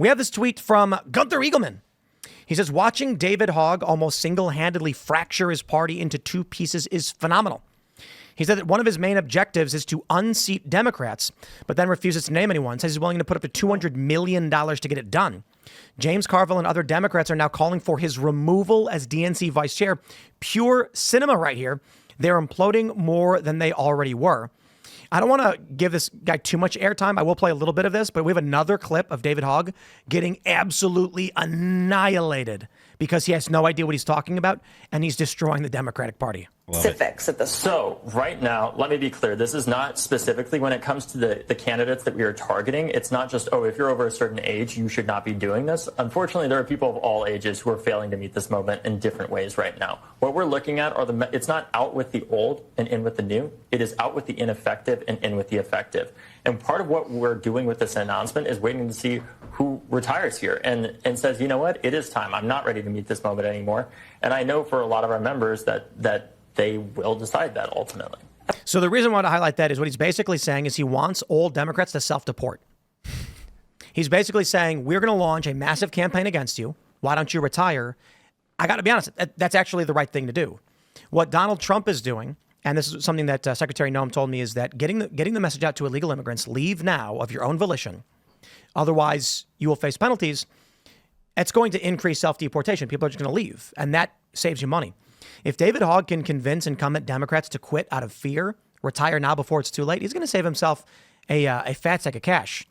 We have this tweet from Gunther Eagleman. He says, watching David Hogg almost single-handedly fracture his party into two pieces is phenomenal. He said that one of his main objectives is to unseat Democrats, but then refuses to name anyone, says he's willing to put up to $200 million to get it done. James Carville and other Democrats are now calling for his removal as DNC vice chair. Pure cinema right here. They're imploding more than they already were. I don't want to give this guy too much airtime. I will play a little bit of this, but we have another clip of David Hogg getting absolutely annihilated because he has no idea what he's talking about, and he's destroying the Democratic Party. Specifics at this. So right now, let me be clear. This is not specifically when it comes to the candidates that we are targeting. It's not just, oh, if you're over a certain age, you should not be doing this. Unfortunately, there are people of all ages who are failing to meet this moment in different ways right now. What we're looking at are it's not out with the old and in with the new. It is out with the ineffective and in with the effective. And part of what we're doing with this announcement is waiting to see who retires here and says, you know what, it is time. I'm not ready to meet this moment anymore. And I know for a lot of our members that they will decide that ultimately. So the reason I want to highlight that is what he's basically saying is he wants all Democrats to self-deport. He's basically saying, we're going to launch a massive campaign against you. Why don't you retire? I got to be honest, that's actually the right thing to do. What Donald Trump is doing, and this is something that Secretary Noem told me, is that getting the message out to illegal immigrants, leave now of your own volition. Otherwise, you will face penalties. It's going to increase self-deportation. People are just going to leave, and that saves you money. If David Hogg can convince incumbent Democrats to quit out of fear, retire now before it's too late, he's going to save himself a fat sack of cash.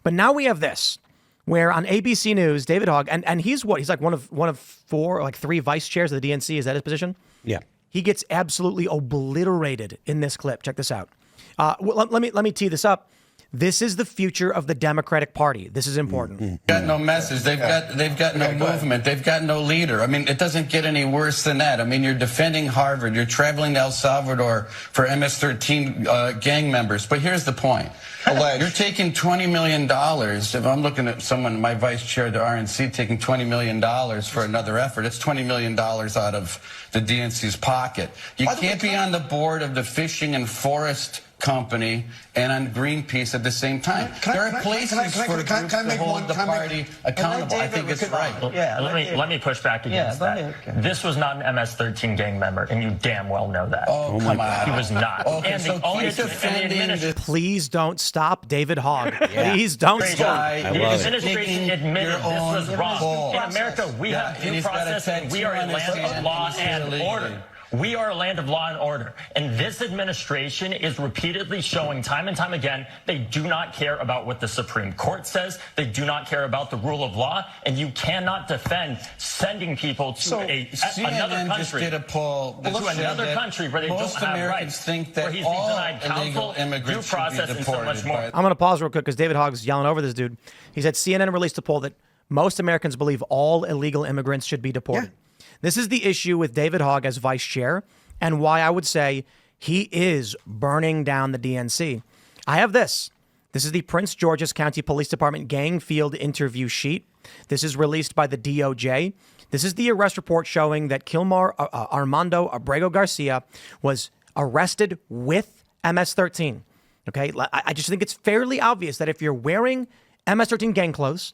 But now we have this, where on ABC News, David Hogg, and he's like one of four, like three vice chairs of the DNC. Is that his position? Yeah. He gets absolutely obliterated in this clip. Check this out. Let me tee this up. This is the future of the Democratic Party. This is important. They've got no message. They've got no movement. They've got no leader. I mean, it doesn't get any worse than that. I mean, you're defending Harvard. You're traveling to El Salvador for MS-13 gang members. But here's the point. You're taking $20 million. If I'm looking at someone, my vice chair of the RNC, taking $20 million for another effort, it's $20 million out of the DNC's pocket. You can't be on the board of the Fishing and Forest Company and on Greenpeace at the same time. There are places for groups to hold the party accountable. I think it's right. Yeah, let me push back against that. This was not an MS-13 gang member, and you damn well know that. Oh, come on. He was not. Okay, and so keep defending this. Please don't stop David Hogg. Please don't stop. The administration admitted this was wrong. In America, we have due process, and we are a land of law and order. We are a land of law and order. And this administration is repeatedly showing time and time again they do not care about what the Supreme Court says. They do not care about the rule of law. And you cannot defend sending people to another country. Just did a poll to another country where they don't have rights. Think that where he's being denied counsel, due process, and so much more. I'm going to pause real quick because David Hogg's yelling over this dude. He said CNN released a poll that most Americans believe all illegal immigrants should be deported. Yeah. This is the issue with David Hogg as vice chair and why I would say he is burning down the DNC. I have this. This is the Prince George's County Police Department gang field interview sheet. This is released by the DOJ. This is the arrest report showing that Armando Abrego Garcia was arrested with MS-13. Okay, I just think it's fairly obvious that if you're wearing MS-13 gang clothes,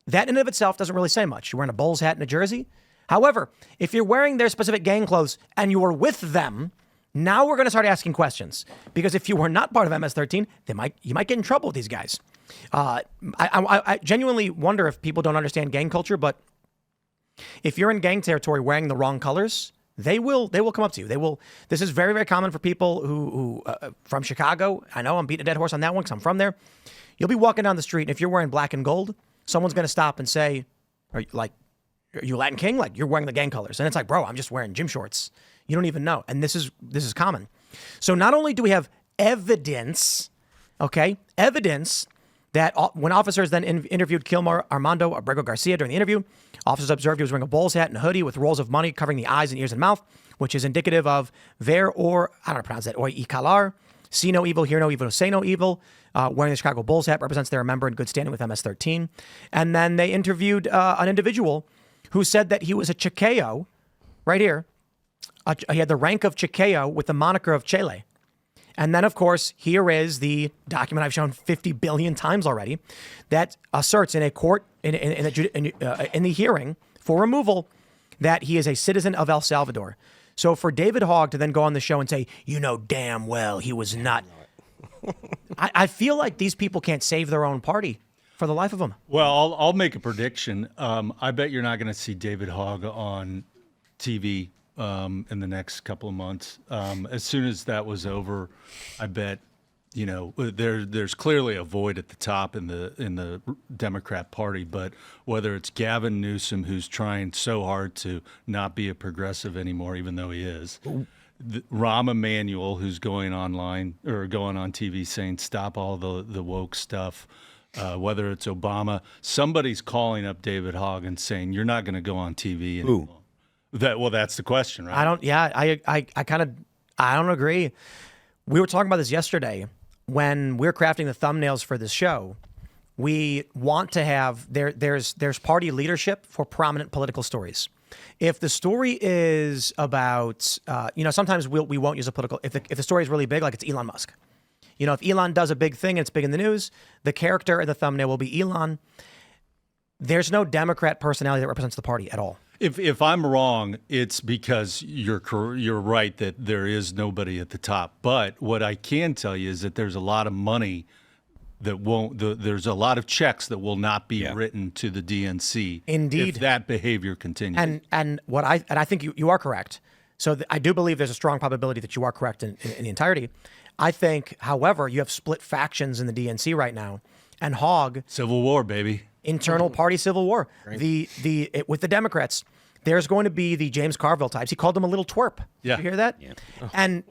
that in and of itself doesn't really say much. You're wearing a Bulls hat and a jersey. However, if you're wearing their specific gang clothes and you are with them, now we're going to start asking questions. Because if you were not part of MS-13, you might get in trouble with these guys. I genuinely wonder if people don't understand gang culture, but if you're in gang territory wearing the wrong colors, they will come up to you. They will. This is very, very common for people who from Chicago. I know I'm beating a dead horse on that one because I'm from there. You'll be walking down the street, and if you're wearing black and gold, someone's going to stop and say, are you Latin King? Like, you're wearing the gang colors. And it's like, bro, I'm just wearing gym shorts. You don't even know. And this is common. So not only do we have evidence that when officers then interviewed Armando Abrego Garcia during the interview, officers observed he was wearing a Bulls hat and a hoodie with rolls of money covering the eyes and ears and mouth, which is indicative of ver or, I don't know how to pronounce that, or y calar, see no evil, hear no evil, say no evil. Wearing the Chicago Bulls hat represents they're a member in good standing with MS-13. And then they interviewed an individual who said that he was a Chicao, right here. He had the rank of Chicao with the moniker of Chele. And then, of course, here is the document I've shown 50 billion times already that asserts in a court in the hearing for removal that he is a citizen of El Salvador. So for David Hogg to then go on the show and say, you know damn well he was not. I feel like these people can't save their own party for the life of them. Well, I'll make a prediction. I bet you're not going to see David Hogg on TV in the next couple of months. As soon as that was over, I bet, you know, there's clearly a void at the top in the Democrat Party. But whether it's Gavin Newsom, who's trying so hard to not be a progressive anymore, even though he is, Rahm Emanuel, who's going online or going on TV saying stop all the woke stuff. Whether it's Obama, somebody's calling up David Hogg and saying you're not going to go on TV anymore. That's the question, right? I don't agree. We were talking about this yesterday when we're crafting the thumbnails for this show. We want to have there's party leadership for prominent political stories. If the story is about, sometimes we won't use a political. If the story is really big, like it's Elon Musk. You know, if Elon does a big thing and it's big in the news, the character in the thumbnail will be Elon. There's no Democrat personality that represents the party at all. If I'm wrong, it's because you're right that there is nobody at the top. But what I can tell you is that there's a lot of money that there's a lot of checks that will not be written to the DNC. Indeed, if that behavior continues. And I think you are correct. So I do believe there's a strong probability that you are correct in the entirety. I think, however, you have split factions in the DNC right now, and Hogg, civil war, baby, internal party civil war. Right. With the Democrats, there's going to be the James Carville types. He called them a little twerp. Yeah. Did you hear that? Yeah. And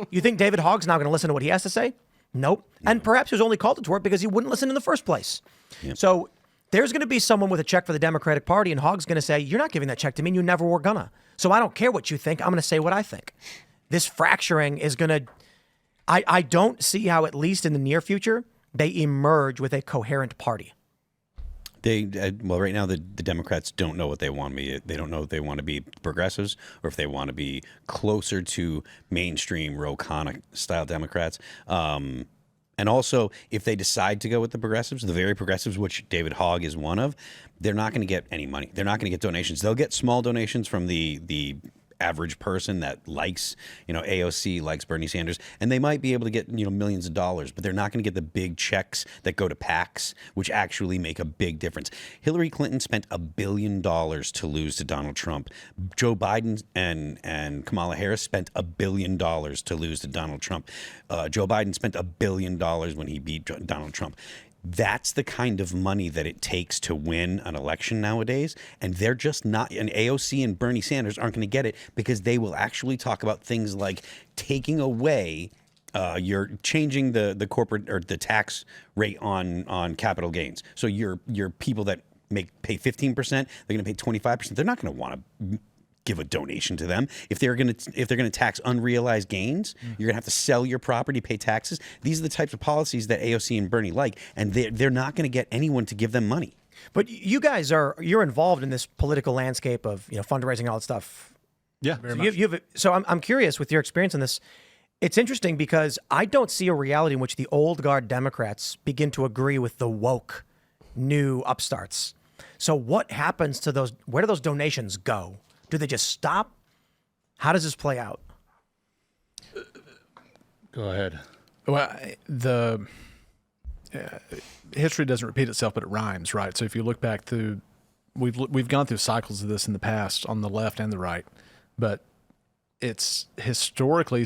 you think David Hogg's now going to listen to what he has to say? Nope. No. And perhaps he was only called a twerp because he wouldn't listen in the first place. Yep. So there's going to be someone with a check for the Democratic Party, and Hogg's going to say, you're not giving that check to me, and you never were gonna. So I don't care what you think. I'm going to say what I think. This fracturing is going to... I don't see how, at least in the near future, they emerge with a coherent party. Right now the Democrats don't know what they want to be. They don't know if they want to be progressives or if they want to be closer to mainstream Ro Khanna style Democrats. And also, if they decide to go with the progressives, the very progressives, which David Hogg is one of, they're not going to get any money. They're not going to get donations. They'll get small donations from the average person that likes, AOC, likes Bernie Sanders, and they might be able to get, millions of dollars, but they're not going to get the big checks that go to PACs, which actually make a big difference. Hillary Clinton spent $1 billion to lose to Donald Trump. Joe Biden and Kamala Harris spent $1 billion to lose to Donald Trump. Joe Biden spent $1 billion when he beat Donald Trump. That's the kind of money that it takes to win an election nowadays. And they're just not, and AOC and Bernie Sanders aren't going to get it because they will actually talk about things like taking away, you're changing the corporate or the tax rate on capital gains. So your people that pay 15%, they're going to pay 25%. They're not going to want to give a donation to them. If they're going to tax unrealized gains, you're going to have to sell your property, pay taxes. These are the types of policies that AOC and Bernie like, and they're not going to get anyone to give them money. But you guys you're involved in this political landscape of fundraising, all that stuff. Yeah, very much. So I'm curious with your experience in this. It's interesting because I don't see a reality in which the old guard Democrats begin to agree with the woke new upstarts. So what happens to those? Where do those donations go? Do they just stop? How does this play out? Go ahead. Well, the history doesn't repeat itself, but it rhymes, right? So if you look back through, we've gone through cycles of this in the past on the left and the right, but it's historically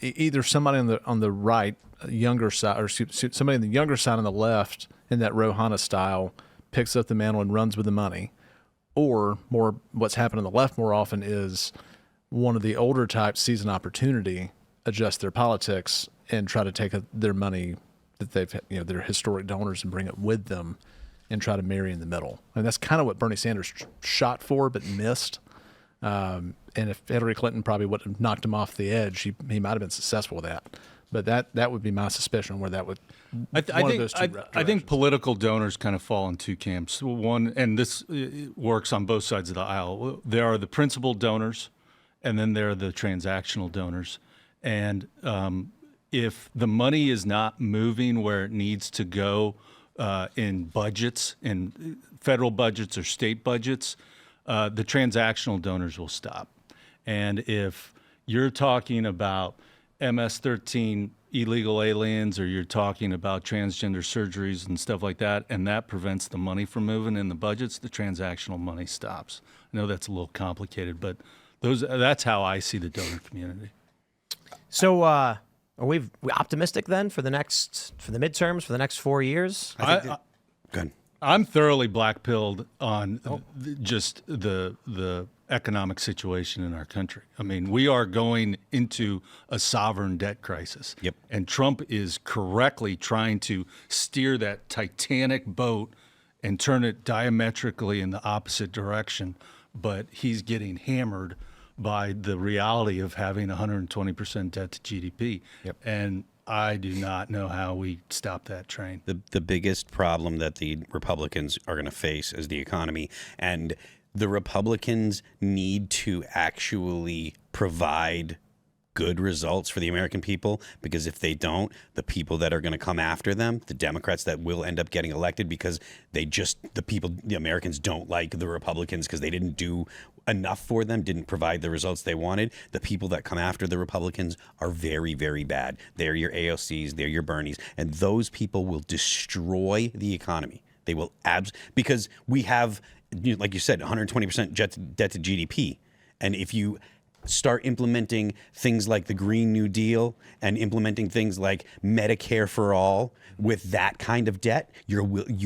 either somebody on the right, younger side, or somebody on the younger side on the left in that Ro Khanna style picks up the mantle and runs with the money. Or more, what's happened on the left more often is one of the older types sees an opportunity, adjust their politics, and try to take their money that they've, their historic donors, and bring it with them, and try to marry in the middle. And that's kind of what Bernie Sanders shot for, but missed. And if Hillary Clinton probably would have knocked him off the edge, he might have been successful with that. But that would be my suspicion where that would. I think political donors kind of fall in two camps. One, and this works on both sides of the aisle. There are the principal donors, and then there are the transactional donors. And if the money is not moving where it needs to go, in budgets, in federal budgets or state budgets, the transactional donors will stop. And if you're talking about MS-13 illegal aliens, or you're talking about transgender surgeries and stuff like that, and that prevents the money from moving in the budgets, the transactional money stops. I know that's a little complicated, but that's how I see the donor community. So are we optimistic then for the midterms, for the next 4 years? Go ahead. I'm thoroughly black-pilled on just the economic situation in our country. I mean, we are going into a sovereign debt crisis. Yep. And Trump is correctly trying to steer that Titanic boat and turn it diametrically in the opposite direction, but he's getting hammered by the reality of having 120% debt to GDP. Yep. And I do not know how we stop that train. The biggest problem that the Republicans are going to face is the economy, and the Republicans need to actually provide good results for the American people, because if they don't, the people that are going to come after them, the Democrats that will end up getting elected because the Americans don't like the Republicans because they didn't do enough for them, didn't provide the results they wanted. The people that come after the Republicans are very, very bad. They're your AOCs, they're your Bernies, and those people will destroy the economy. They will because we have, like you said, 120% debt to GDP. And if you start implementing things like the Green New Deal and implementing things like Medicare for all with that kind of debt, you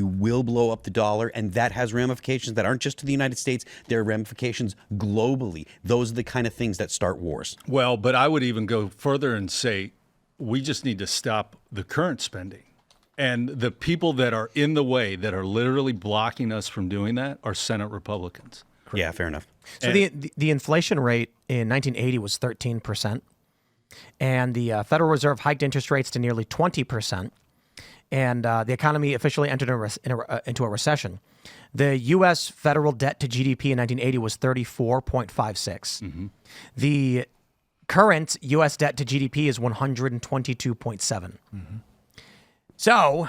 will blow up the dollar, and that has ramifications that aren't just to the United States. There are ramifications globally. Those are the kind of things that start wars. Well, but I would even go further and say we just need to stop the current spending. And the people that are in the way, that are literally blocking us from doing that, are Senate Republicans. Yeah, fair enough. So the inflation rate in 1980 was 13%, and the Federal Reserve hiked interest rates to nearly 20%, and the economy officially entered into a recession. The U.S. federal debt to GDP in 1980 was 34.56. Mm-hmm. The current U.S. debt to GDP is 122.7. Mm-hmm. So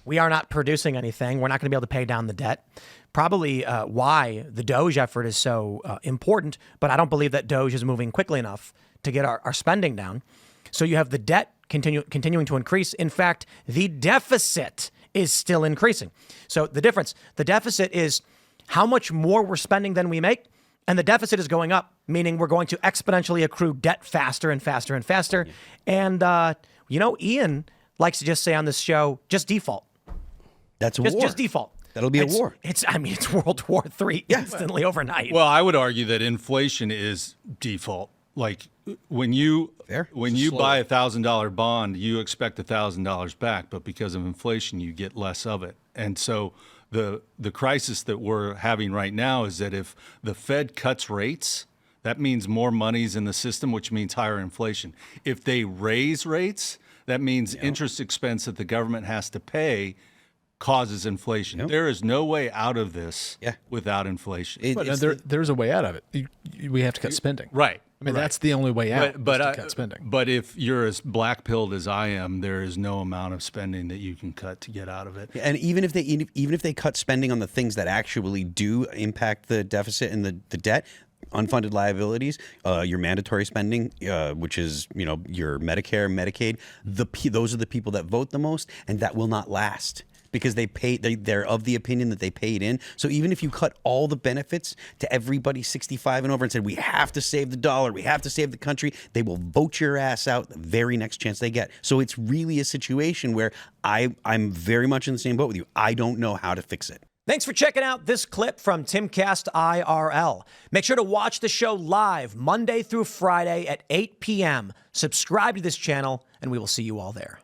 we are not producing anything. We're not going to be able to pay down the debt. Probably why the DOGE effort is so important, but I don't believe that DOGE is moving quickly enough to get our spending down. So you have the debt continuing to increase. In fact, the deficit is still increasing. So the deficit is how much more we're spending than we make, and the deficit is going up, meaning we're going to exponentially accrue debt faster and faster and faster. Yeah. And, Ian likes to just say on this show, just default. That's a war. Just default. That'll be a war. It's World War III instantly overnight. Well, I would argue that inflation is default. Like when you buy a $1,000 bond, you expect $1,000 back, but because of inflation, you get less of it. And so the crisis that we're having right now is that if the Fed cuts rates, that means more money's in the system, which means higher inflation. If they raise rates, that means interest expense that the government has to pay causes inflation. Yep. There is no way out of this without inflation. There's a way out of it. We have to cut spending. Right. I mean, that's the only way out, to cut spending. But if you're as black-pilled as I am, there is no amount of spending that you can cut to get out of it. And even if they cut spending on the things that actually do impact the deficit and the debt, unfunded liabilities, your mandatory spending, which is your Medicare, Medicaid, those are the people that vote the most, and that will not last. Because they're of the opinion that they paid in. So even if you cut all the benefits to everybody 65 and over and said, we have to save the dollar, we have to save the country, they will vote your ass out the very next chance they get. So it's really a situation where I'm very much in the same boat with you. I don't know how to fix it. Thanks for checking out this clip from Timcast IRL. Make sure to watch the show live Monday through Friday at 8 p.m. Subscribe to this channel, and we will see you all there.